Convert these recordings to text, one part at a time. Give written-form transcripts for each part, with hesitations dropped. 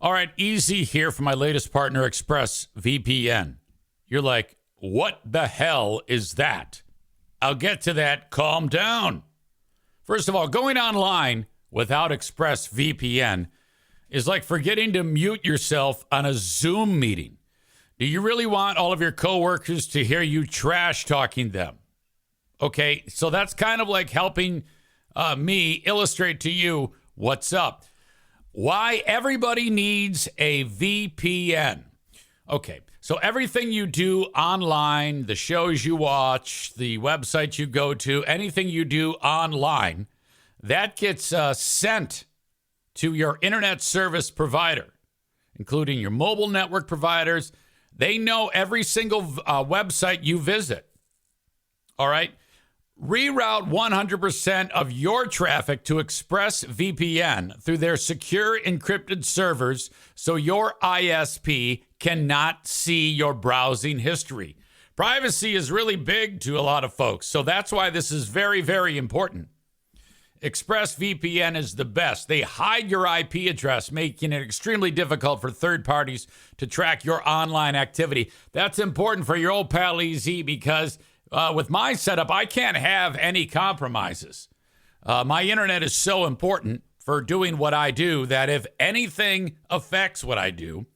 All right, easy here for my latest partner, ExpressVPN. You're like, what the hell is that? I'll get to that. Calm down. First of all, going online without ExpressVPN is like forgetting to mute yourself on a Zoom meeting. Do you really want all of your coworkers to hear you trash talking them? Okay, so that's kind of like helping me illustrate to you what's up. Why everybody needs a VPN. Okay, so everything you do online, the shows you watch, the websites you go to, anything you do online, that gets sent to your internet service provider, including your mobile network providers. They know every single website you visit. All right? Reroute 100% of your traffic to ExpressVPN through their secure encrypted servers so your ISP cannot see your browsing history. Privacy is really big to a lot of folks, so that's why this is very, very important. ExpressVPN is the best. They hide your IP address, making it extremely difficult for third parties to track your online activity. That's important for your old pal EZ because with my setup, I can't have any compromises. My internet is so important for doing what I do that if anything affects what I do,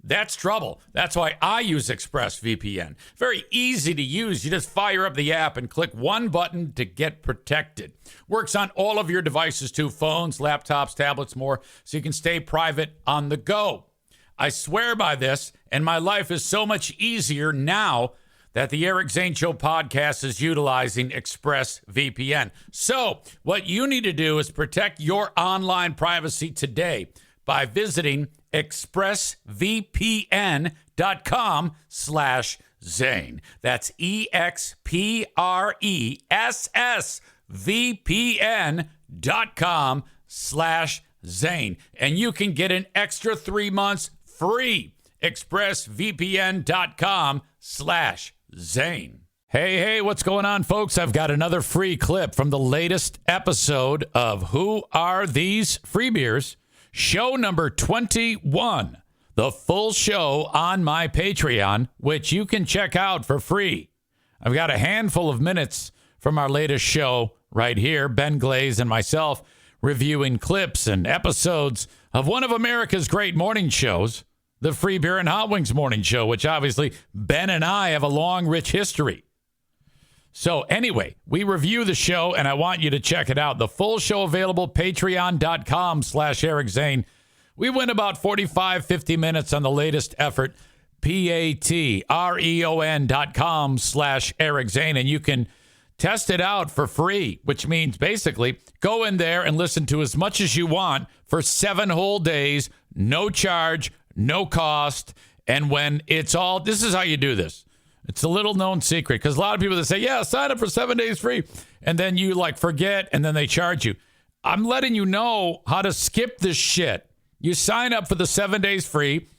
that's trouble. That's why I use ExpressVPN. Very easy to use. You just fire up the app and click one button to get protected. Works on all of your devices too, phones, laptops, tablets, more, so you can stay private on the go. I swear by this, and my life is so much easier now that the Eric Zane Show podcast is utilizing ExpressVPN. So what you need to do is protect your online privacy today by visiting expressvpn.com/Zane. That's expressvpn.com/Zane. And you can get an extra 3 months free. expressvpn.com/Zane. Hey, what's going on, folks? I've got another free clip from the latest episode of Who Are These Free Beers? Show number 21. The full show on my Patreon, which you can check out for free. I've got a handful of minutes from our latest show right here, Ben Glaze and myself reviewing clips and episodes of one of America's great morning shows, the Free Beer and Hot Wings Morning Show, which obviously Ben and I have a long, rich history. So anyway, we review the show, and I want you to check it out. The full show available, patreon.com/Eric Zane. We went about 45, 50 minutes on the latest effort, patreon.com/Eric Zane, and you can test it out for free, which means basically go in there and listen to as much as you want for 7 whole days, no charge, no cost. And when it's all, this is how you do this. It's a little known secret because a lot of people that say, yeah, sign up for 7 days free. And then you like forget and then they charge you. I'm letting you know how to skip this shit. You sign up for the 7 days free,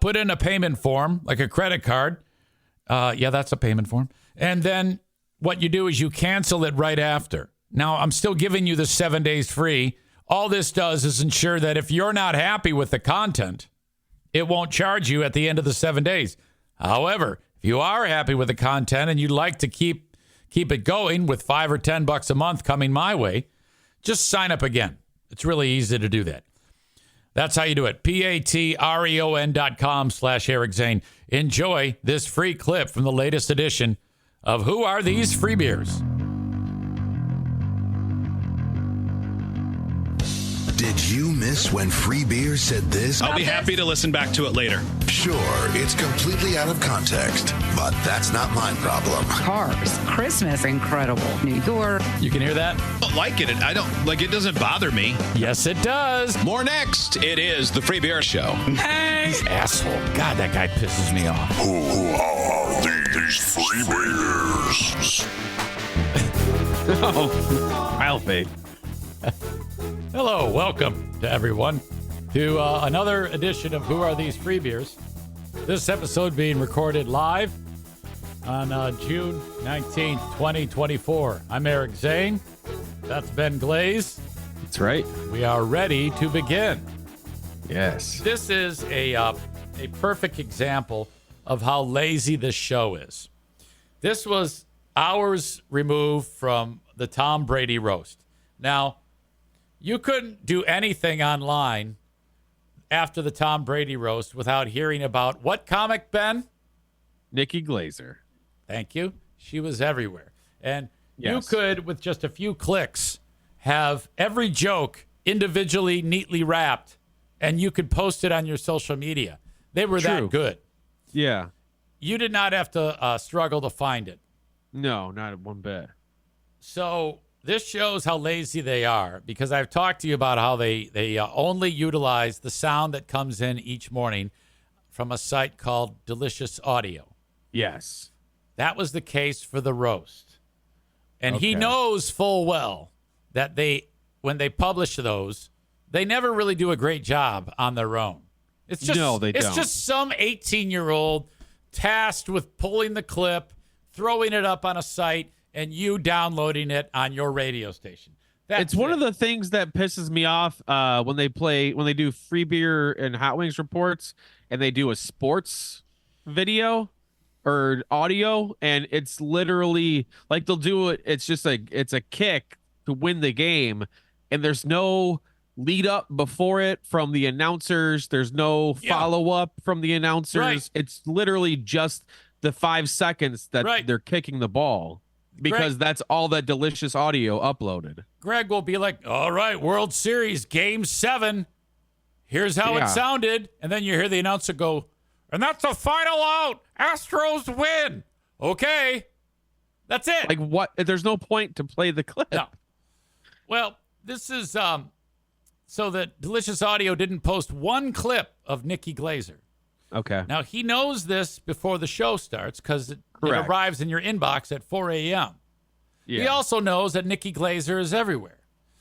put in a payment form, like a credit card. Yeah, that's a payment form. And then what you do is you cancel it right after. Now, I'm still giving you the 7 days free. All this does is ensure that if you're not happy with the content, it won't charge you at the end of the 7 days. However, if you are happy with the content and you'd like to keep it going with $5 or $10 a month coming my way, just sign up again. It's really easy to do that. That's how you do it. patreon.com/Eric Zane. Enjoy this free clip from the latest edition of Who Are These Free Beers? Did you miss when Free Beer said this? I'll be happy to listen back to it later. Sure, it's completely out of context, but that's not my problem. Cars, Christmas, incredible. New York. You can hear that? I don't like it. I don't like it. Doesn't bother me. Yes, it does. More next. It is the Free Beer Show. Hey, asshole! God, that guy pisses me off. Who are these Free Beers? Oh, I'll be. Hello, welcome to everyone to another edition of Who Are These Free Beers? This episode being recorded live on June 19th, 2024. I'm Eric Zane. That's Ben Glaze. That's right. We are ready to begin. Yes. This is a perfect example of how lazy this show is. This was hours removed from the Tom Brady roast. Now, you couldn't do anything online after the Tom Brady roast without hearing about what comic, Ben? Nikki Glazer. Thank you. She was everywhere. And you Yes. could, with just a few clicks, have every joke individually neatly wrapped, and you could post it on your social media. They were True. that good. Yeah. You did not have to struggle to find it. No, not one bit. So this shows how lazy they are, because I've talked to you about how they only utilize the sound that comes in each morning from a site called Delicious Audio. Yes. That was the case for the roast. And he Okay. knows full well that when they publish those, they never really do a great job on their own. It's just No, they it's don't. just some 18-year-old tasked with pulling the clip, throwing it up on a site, and you downloading it on your radio station. It's one of the things that pisses me off when they do free beer and hot wings reports and they do a sports video or audio, and it's literally like they'll do it. It's just it's a kick to win the game, and there's no lead up before it from the announcers. There's no follow up from the announcers. Right. It's literally just the 5 seconds that Right. they're kicking the ball, because that's all that Delicious Audio uploaded. Greg will be like, all right, World Series, Game 7. Here's how Yeah. it sounded. And then you hear the announcer go, and that's the final out. Astros win. Okay. That's it. Like, what? There's no point to play the clip. No. Well, this is so that Delicious Audio didn't post one clip of Nikki Glazer. Okay. Now, he knows this before the show starts because it Correct. arrives in your inbox at 4 a.m. Yeah. He also knows that Nikki Glazer is everywhere.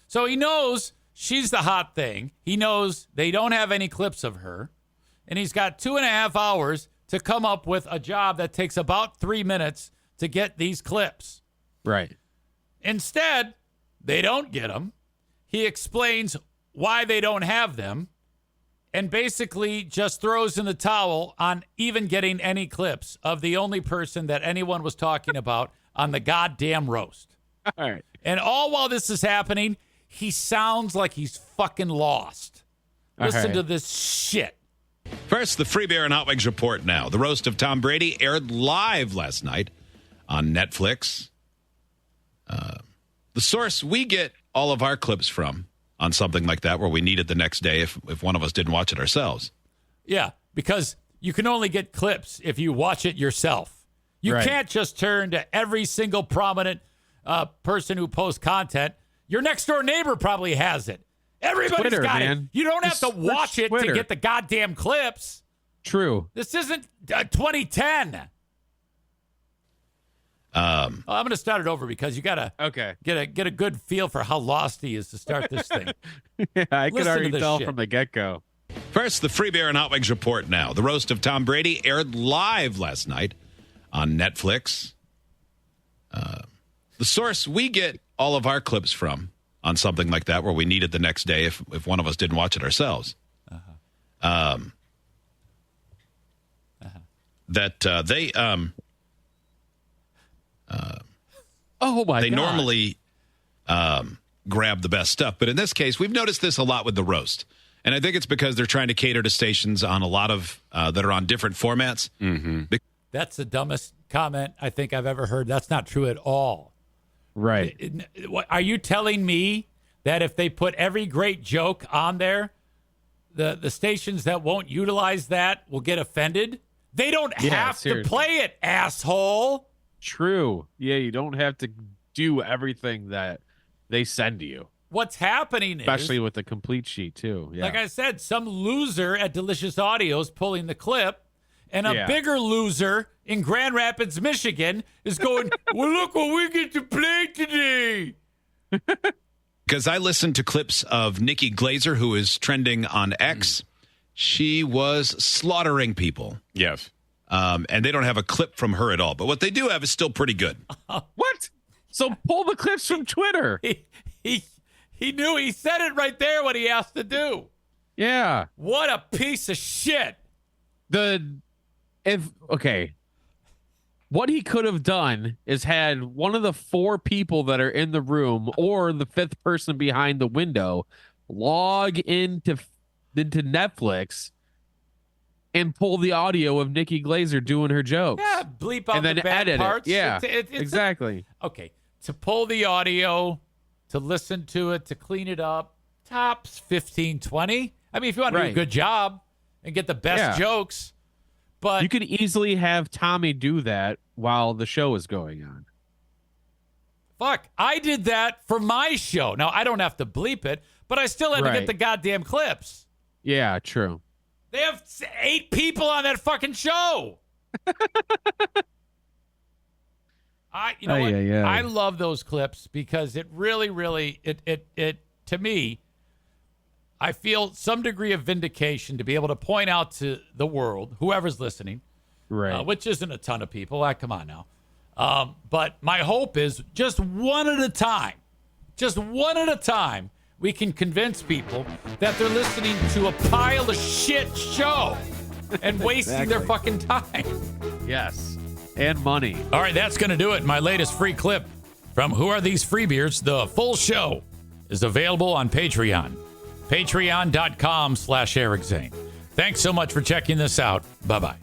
So he knows she's the hot thing. He knows they don't have any clips of her. And he's got 2.5 hours to come up with a job that takes about 3 minutes to get these clips. Right. Instead, they don't get them. He explains why they don't have them and basically just throws in the towel on even getting any clips of the only person that anyone was talking about on the goddamn roast. All right. And all while this is happening, he sounds like he's fucking lost. Listen right. to this shit. First, the Free Beer and Hot Wings report now. The roast of Tom Brady aired live last night on Netflix. The source we get all of our clips from on something like that, where we need it the next day if one of us didn't watch it ourselves. Yeah, because you can only get clips if you watch it yourself. You Right. can't just turn to every single prominent person who posts content. Your next door neighbor probably has it. Everybody's Twitter, got man. it. You don't have Just to search watch it to Twitter. get the goddamn clips. True. This isn't 2010. I'm going to start it over because you got to Okay. get a good feel for how lost he is to start this thing. Yeah, I could Listen to already this tell shit. from the get-go. First, the Free Beer and Hot Wings report now. The roast of Tom Brady aired live last night on Netflix. The source we get all of our clips from on something like that, where we need it the next day if one of us didn't watch it ourselves. That they Oh, my they God. normally grab the best stuff. But in this case, we've noticed this a lot with the roast. And I think it's because they're trying to cater to stations on a lot of that are on different formats. Mm-hmm. That's the dumbest comment I think I've ever heard. That's not true at all. Right. What, are you telling me that if they put every great joke on there, the stations that won't utilize that will get offended? They don't Yeah, have seriously. to play it, asshole. True. Yeah, you don't have to do everything that they send you, What's happening especially is, with the complete sheet, too. Yeah. like I said, some loser at Delicious Audio is pulling the clip, and a Yeah. bigger loser in Grand Rapids, Michigan is going, well, look what we get to play today. Because I listened to clips of Nikki Glazer, who is trending on X. She was slaughtering people. Yes. And they don't have a clip from her at all. But what they do have is still pretty good. What? So pull the clips from Twitter. He knew. He said it right there what he asked to do. Yeah. What a piece of shit. What he could have done is had one of the 4 people that are in the room or the 5th person behind the window log into Netflix and pull the audio of Nikki Glazer doing her jokes. Yeah, bleep out and then the bad edit parts. it. Yeah, It's exactly. okay, to pull the audio, to listen to it, to clean it up, tops 15, 20. I mean, if you want to do a Right. good job and get the best jokes, but You could easily have Tommy do that while the show is going on. fuck, I did that for my show. Now, I don't have to bleep it, but I still had to get Right. the goddamn clips. Yeah, true. They have 8 people on that fucking show. You know what? I love those clips because it really, really, it to me, I feel some degree of vindication to be able to point out to the world, whoever's listening, Right. which isn't a ton of people. Come on now. But my hope is just one at a time, we can convince people that they're listening to a pile of shit show and wasting their fucking time. Yes. And money. All right, that's going to do it. My latest free clip from Who Are These Freebeers? The full show is available on Patreon. Patreon.com/Eric Zane. Thanks so much for checking this out. Bye-bye.